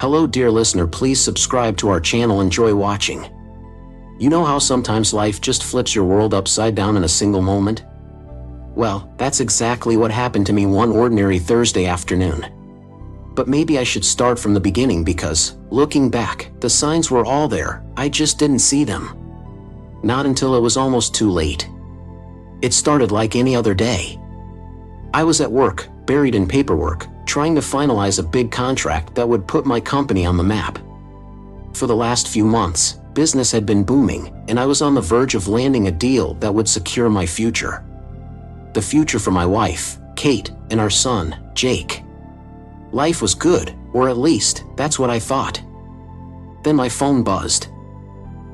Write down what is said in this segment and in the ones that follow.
Hello dear listener, please subscribe to our channel. Enjoy watching. You know how sometimes life just flips your world upside down in a single moment? Well, that's exactly what happened to me one ordinary Thursday afternoon. But maybe I should start from the beginning because, looking back, the signs were all there, I just didn't see them. Not until it was almost too late. It started like any other day. I was at work, buried in paperwork, trying to finalize a big contract that would put my company on the map. For the last few months, business had been booming, and I was on the verge of landing a deal that would secure my future. The future for my wife, Kate, and our son, Jake. Life was good, or at least, that's what I thought. Then my phone buzzed.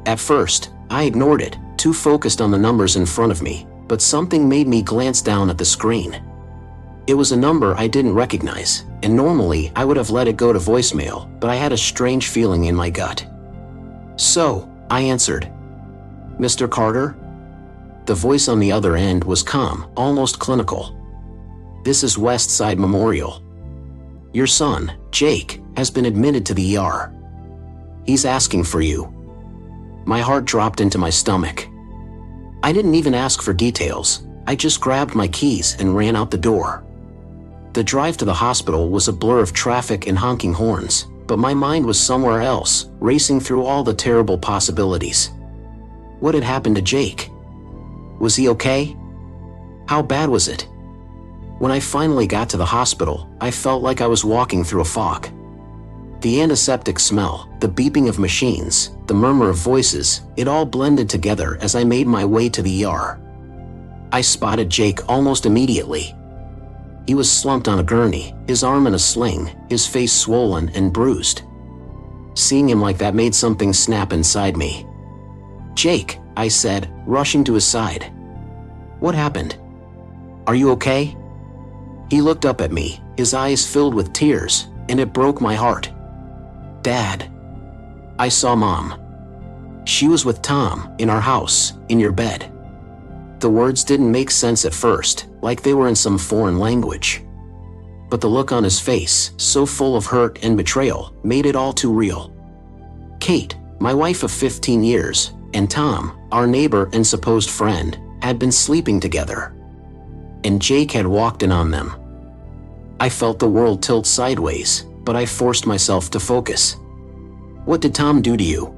At first, I ignored it, too focused on the numbers in front of me, but something made me glance down at the screen. It was a number I didn't recognize, and normally I would have let it go to voicemail, but I had a strange feeling in my gut. So, I answered. "Mr. Carter?" The voice on the other end was calm, almost clinical. "This is Westside Memorial. Your son, Jake, has been admitted to the ER. He's asking for you." My heart dropped into my stomach. I didn't even ask for details. I just grabbed my keys and ran out the door. The drive to the hospital was a blur of traffic and honking horns, but my mind was somewhere else, racing through all the terrible possibilities. What had happened to Jake? Was he okay? How bad was it? When I finally got to the hospital, I felt like I was walking through a fog. The antiseptic smell, the beeping of machines, the murmur of voices, it all blended together as I made my way to the ER. I spotted Jake almost immediately. He was slumped on a gurney, his arm in a sling, his face swollen and bruised. Seeing him like that made something snap inside me. "Jake," I said, rushing to his side. "What happened? Are you okay?" He looked up at me, his eyes filled with tears, and it broke my heart. "Dad." I saw Mom. She was with Tom, in our house, in your bed. The words didn't make sense at first, like they were in some foreign language. But the look on his face, so full of hurt and betrayal, made it all too real. Kate, my wife of 15 years, and Tom, our neighbor and supposed friend, had been sleeping together. And Jake had walked in on them. I felt the world tilt sideways, but I forced myself to focus. "What did Tom do to you?"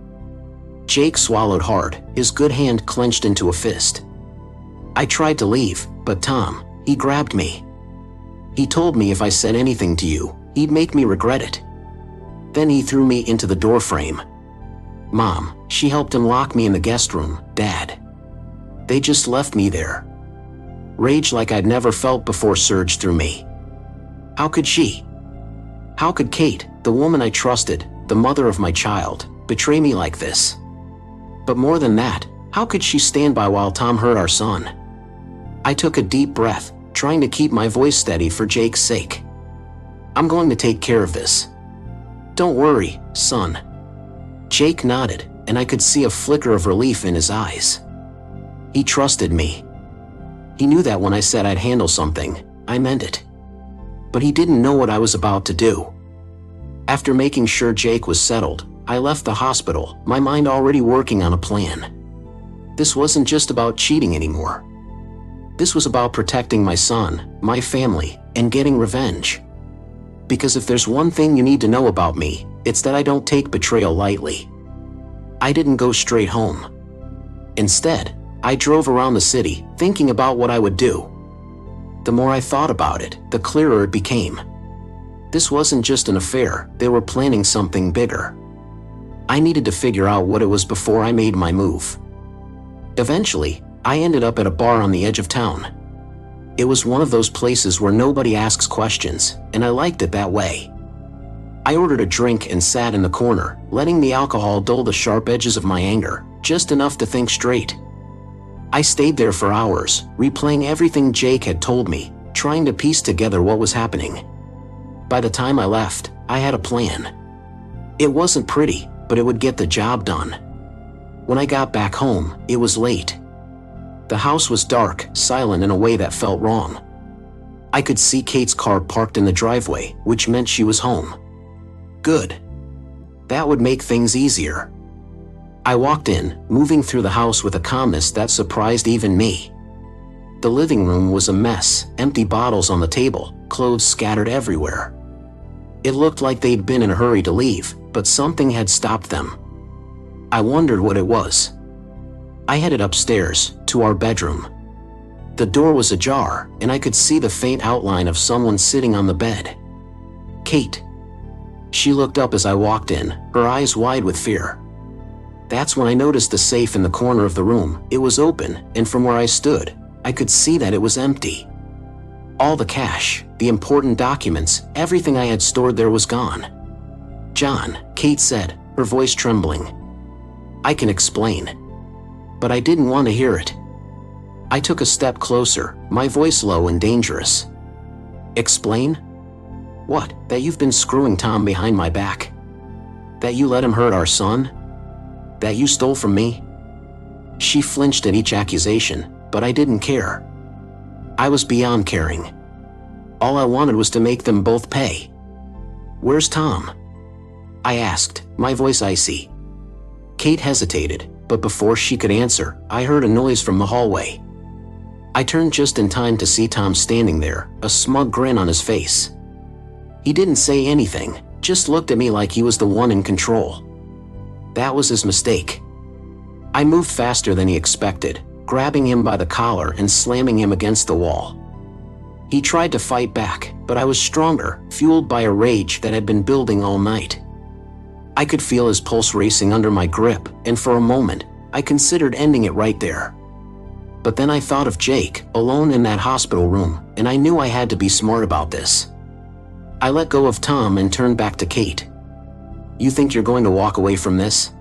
Jake swallowed hard, his good hand clenched into a fist. I tried to leave, but Tom, he grabbed me. He told me if I said anything to you, he'd make me regret it. Then he threw me into the doorframe. Mom, she helped him lock me in the guest room. Dad. They just left me there. Rage like I'd never felt before surged through me. How could she? How could Kate, the woman I trusted, the mother of my child, betray me like this? But more than that, how could she stand by while Tom hurt our son? I took a deep breath, trying to keep my voice steady for Jake's sake. "I'm going to take care of this. Don't worry, son." Jake nodded, and I could see a flicker of relief in his eyes. He trusted me. He knew that when I said I'd handle something, I meant it. But he didn't know what I was about to do. After making sure Jake was settled, I left the hospital, my mind already working on a plan. This wasn't just about cheating anymore. This was about protecting my son, my family, and getting revenge. Because if there's one thing you need to know about me, it's that I don't take betrayal lightly. I didn't go straight home. Instead, I drove around the city, thinking about what I would do. The more I thought about it, the clearer it became. This wasn't just an affair, they were planning something bigger. I needed to figure out what it was before I made my move. Eventually, I ended up at a bar on the edge of town. It was one of those places where nobody asks questions, and I liked it that way. I ordered a drink and sat in the corner, letting the alcohol dull the sharp edges of my anger, just enough to think straight. I stayed there for hours, replaying everything Jake had told me, trying to piece together what was happening. By the time I left, I had a plan. It wasn't pretty, but it would get the job done. When I got back home, it was late. The house was dark, silent in a way that felt wrong. I could see Kate's car parked in the driveway, which meant she was home. Good. That would make things easier. I walked in, moving through the house with a calmness that surprised even me. The living room was a mess, empty bottles on the table, clothes scattered everywhere. It looked like they'd been in a hurry to leave, but something had stopped them. I wondered what it was. I headed upstairs, to our bedroom. The door was ajar, and I could see the faint outline of someone sitting on the bed. Kate. She looked up as I walked in, her eyes wide with fear. That's when I noticed the safe in the corner of the room. It was open, and from where I stood, I could see that it was empty. All the cash, the important documents, everything I had stored there was gone. "John," Kate said, her voice trembling. "I can explain." But I didn't want to hear it. I took a step closer, my voice low and dangerous. "Explain? What, that you've been screwing Tom behind my back? That you let him hurt our son? That you stole from me?" She flinched at each accusation, but I didn't care. I was beyond caring. All I wanted was to make them both pay. "Where's Tom?" I asked, my voice icy. Kate hesitated, but before she could answer, I heard a noise from the hallway. I turned just in time to see Tom standing there, a smug grin on his face. He didn't say anything, just looked at me like he was the one in control. That was his mistake. I moved faster than he expected, grabbing him by the collar and slamming him against the wall. He tried to fight back, but I was stronger, fueled by a rage that had been building all night. I could feel his pulse racing under my grip, and for a moment, I considered ending it right there. But then I thought of Jake, alone in that hospital room, and I knew I had to be smart about this. I let go of Tom and turned back to Kate. "You think you're going to walk away from this?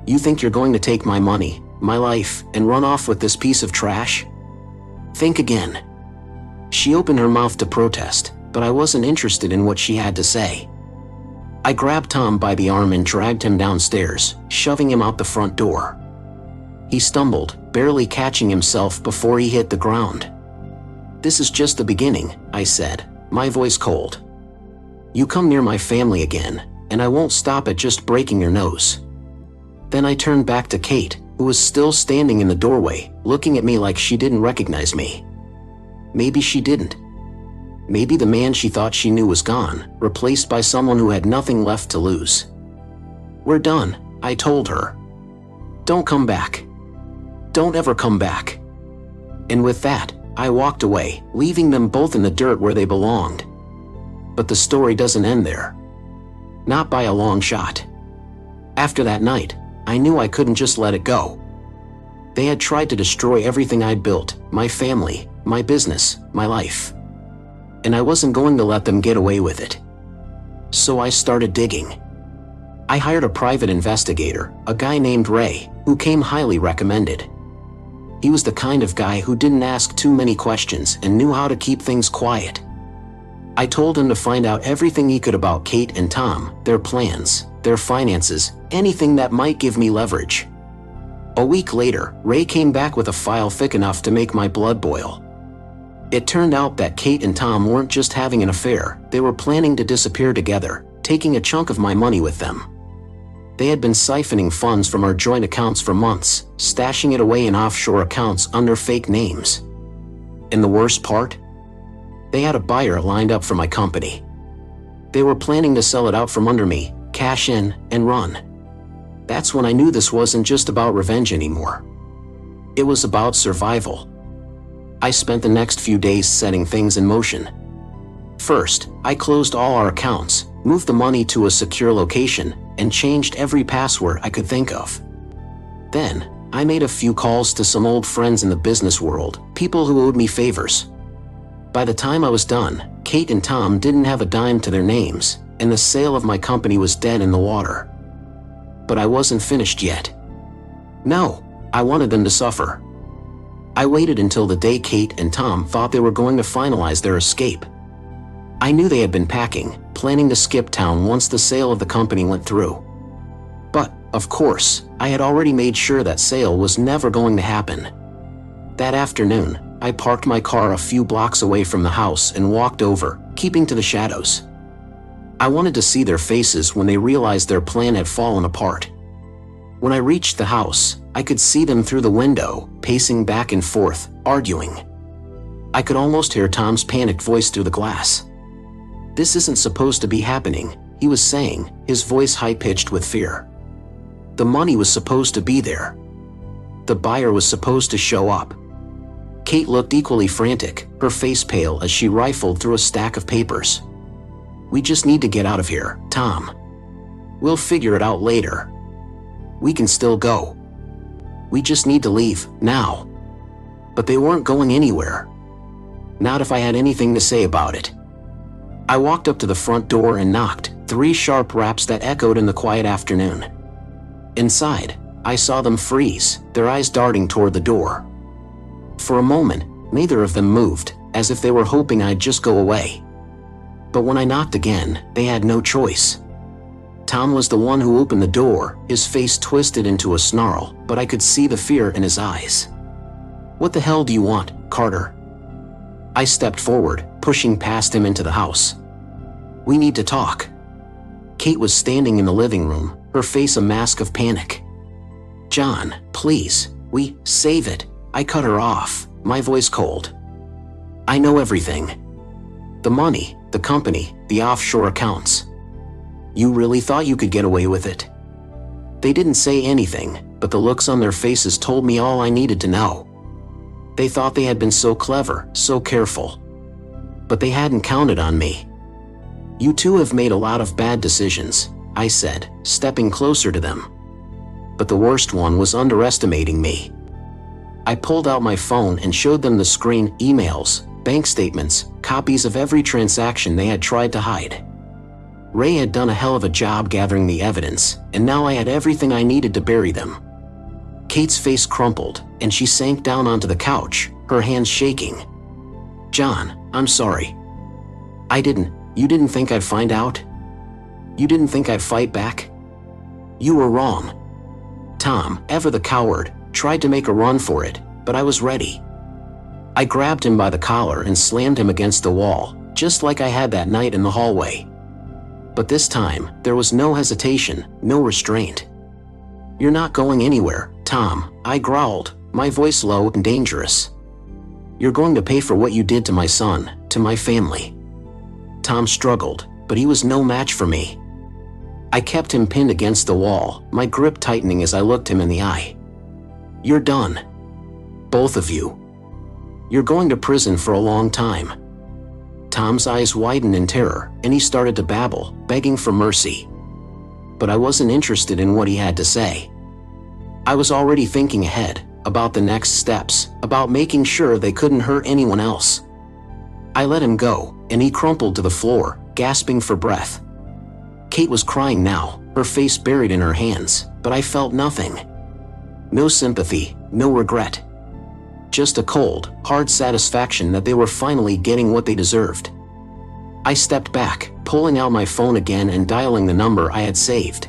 You think you're going to take my money, my life, and run off with this piece of trash? Think again." She opened her mouth to protest, but I wasn't interested in what she had to say. I grabbed Tom by the arm and dragged him downstairs, shoving him out the front door. He stumbled, barely catching himself before he hit the ground. "This is just the beginning," I said, my voice cold. "You come near my family again, and I won't stop at just breaking your nose." Then I turned back to Kate, who was still standing in the doorway, looking at me like she didn't recognize me. Maybe she didn't. Maybe the man she thought she knew was gone, replaced by someone who had nothing left to lose. "We're done," I told her. "Don't come back. Don't ever come back." And with that, I walked away, leaving them both in the dirt where they belonged. But the story doesn't end there. Not by a long shot. After that night, I knew I couldn't just let it go. They had tried to destroy everything I'd built, my family, my business, my life. And I wasn't going to let them get away with it. So I started digging. I hired a private investigator, a guy named Ray, who came highly recommended. He was the kind of guy who didn't ask too many questions and knew how to keep things quiet. I told him to find out everything he could about Kate and Tom, their plans, their finances, anything that might give me leverage. A week later, Ray came back with a file thick enough to make my blood boil. It turned out that Kate and Tom weren't just having an affair, they were planning to disappear together, taking a chunk of my money with them. They had been siphoning funds from our joint accounts for months, stashing it away in offshore accounts under fake names. And the worst part? They had a buyer lined up for my company. They were planning to sell it out from under me, cash in, and run. That's when I knew this wasn't just about revenge anymore. It was about survival. I spent the next few days setting things in motion. First, I closed all our accounts, moved the money to a secure location, and changed every password I could think of. Then, I made a few calls to some old friends in the business world, people who owed me favors. By the time I was done, Kate and Tom didn't have a dime to their names, and the sale of my company was dead in the water. But I wasn't finished yet. No, I wanted them to suffer. I waited until the day Kate and Tom thought they were going to finalize their escape. I knew they had been packing, planning to skip town once the sale of the company went through. But, of course, I had already made sure that sale was never going to happen. That afternoon, I parked my car a few blocks away from the house and walked over, keeping to the shadows. I wanted to see their faces when they realized their plan had fallen apart. When I reached the house, I could see them through the window, pacing back and forth, arguing. I could almost hear Tom's panicked voice through the glass. "This isn't supposed to be happening," he was saying, his voice high-pitched with fear. "The money was supposed to be there. The buyer was supposed to show up." Kate looked equally frantic, her face pale as she rifled through a stack of papers. "We just need to get out of here, Tom. We'll figure it out later. We can still go. We just need to leave, now." But they weren't going anywhere. Not if I had anything to say about it. I walked up to the front door and knocked, 3 sharp raps that echoed in the quiet afternoon. Inside, I saw them freeze, their eyes darting toward the door. For a moment, neither of them moved, as if they were hoping I'd just go away. But when I knocked again, they had no choice. Tom was the one who opened the door, his face twisted into a snarl, but I could see the fear in his eyes. "What the hell do you want, Carter?" I stepped forward, pushing past him into the house. "We need to talk." Kate was standing in the living room, her face a mask of panic. "John, please, save it." I cut her off, my voice cold. "I know everything. The money, the company, the offshore accounts. You really thought you could get away with it?" They didn't say anything, but the looks on their faces told me all I needed to know. They thought they had been so clever, so careful. But they hadn't counted on me. "You two have made a lot of bad decisions," I said, stepping closer to them. But the worst one was underestimating me. I pulled out my phone and showed them the screen, emails, bank statements, copies of every transaction they had tried to hide. Ray had done a hell of a job gathering the evidence, and now I had everything I needed to bury them. Kate's face crumpled, and she sank down onto the couch, her hands shaking. "John, I'm sorry. You didn't think I'd find out? You didn't think I'd fight back? You were wrong." Tom, ever the coward, tried to make a run for it, but I was ready. I grabbed him by the collar and slammed him against the wall, just like I had that night in the hallway. But this time, there was no hesitation, no restraint. "You're not going anywhere, Tom," I growled, my voice low and dangerous. "You're going to pay for what you did to my son, to my family." Tom struggled, but he was no match for me. I kept him pinned against the wall, my grip tightening as I looked him in the eye. "You're done. Both of you. You're going to prison for a long time." Tom's eyes widened in terror, and he started to babble, begging for mercy. But I wasn't interested in what he had to say. I was already thinking ahead, about the next steps, about making sure they couldn't hurt anyone else. I let him go, and he crumpled to the floor, gasping for breath. Kate was crying now, her face buried in her hands, but I felt nothing. No sympathy, no regret. Just a cold, hard satisfaction that they were finally getting what they deserved. I stepped back, pulling out my phone again and dialing the number I had saved.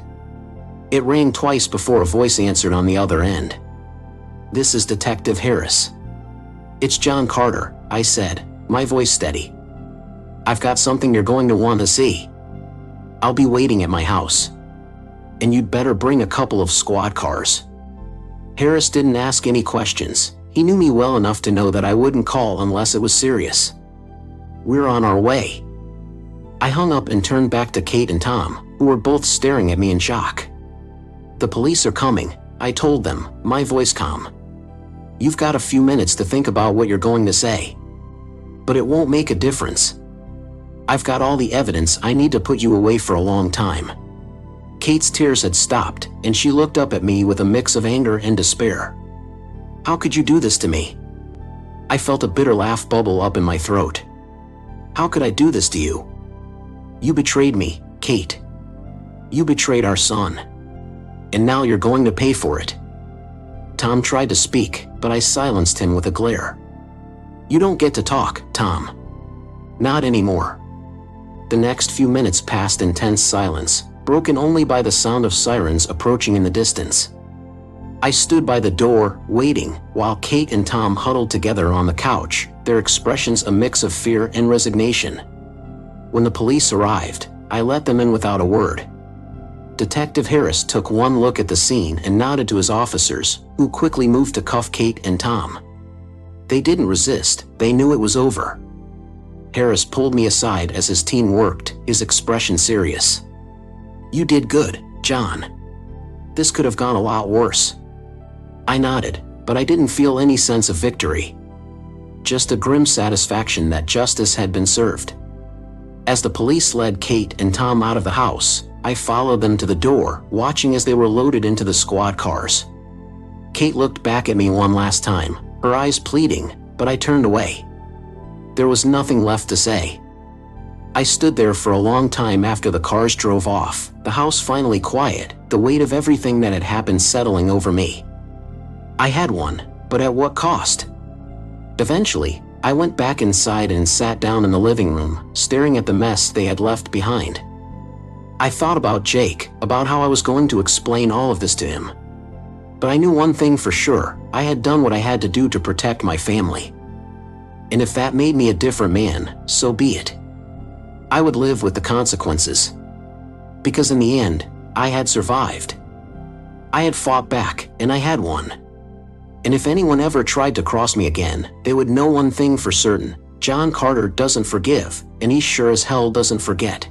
It rang twice before a voice answered on the other end. "This is Detective Harris." "It's John Carter," I said, my voice steady. "I've got something you're going to want to see. I'll be waiting at my house. And you'd better bring a couple of squad cars." Harris didn't ask any questions. He knew me well enough to know that I wouldn't call unless it was serious. "We're on our way." I hung up and turned back to Kate and Tom, who were both staring at me in shock. "The police are coming," I told them, my voice calm. "You've got a few minutes to think about what you're going to say. But it won't make a difference. I've got all the evidence I need to put you away for a long time." Kate's tears had stopped, and she looked up at me with a mix of anger and despair. "How could you do this to me?" I felt a bitter laugh bubble up in my throat. "How could I do this to you? You betrayed me, Kate. You betrayed our son. And now you're going to pay for it." Tom tried to speak, but I silenced him with a glare. "You don't get to talk, Tom. Not anymore." The next few minutes passed in tense silence, broken only by the sound of sirens approaching in the distance. I stood by the door, waiting, while Kate and Tom huddled together on the couch, their expressions a mix of fear and resignation. When the police arrived, I let them in without a word. Detective Harris took one look at the scene and nodded to his officers, who quickly moved to cuff Kate and Tom. They didn't resist, they knew it was over. Harris pulled me aside as his team worked, his expression serious. "You did good, John. This could have gone a lot worse." I nodded, but I didn't feel any sense of victory. Just a grim satisfaction that justice had been served. As the police led Kate and Tom out of the house, I followed them to the door, watching as they were loaded into the squad cars. Kate looked back at me one last time, her eyes pleading, but I turned away. There was nothing left to say. I stood there for a long time after the cars drove off, the house finally quiet, the weight of everything that had happened settling over me. I had won, but at what cost? Eventually, I went back inside and sat down in the living room, staring at the mess they had left behind. I thought about Jake, about how I was going to explain all of this to him. But I knew one thing for sure, I had done what I had to do to protect my family. And if that made me a different man, so be it. I would live with the consequences. Because in the end, I had survived. I had fought back, and I had won. And if anyone ever tried to cross me again, they would know one thing for certain: John Carter doesn't forgive, and he sure as hell doesn't forget.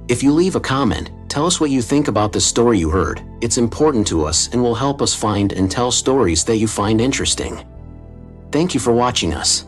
If you leave a comment, tell us what you think about the story you heard. It's important to us and will help us find and tell stories that you find interesting. Thank you for watching us.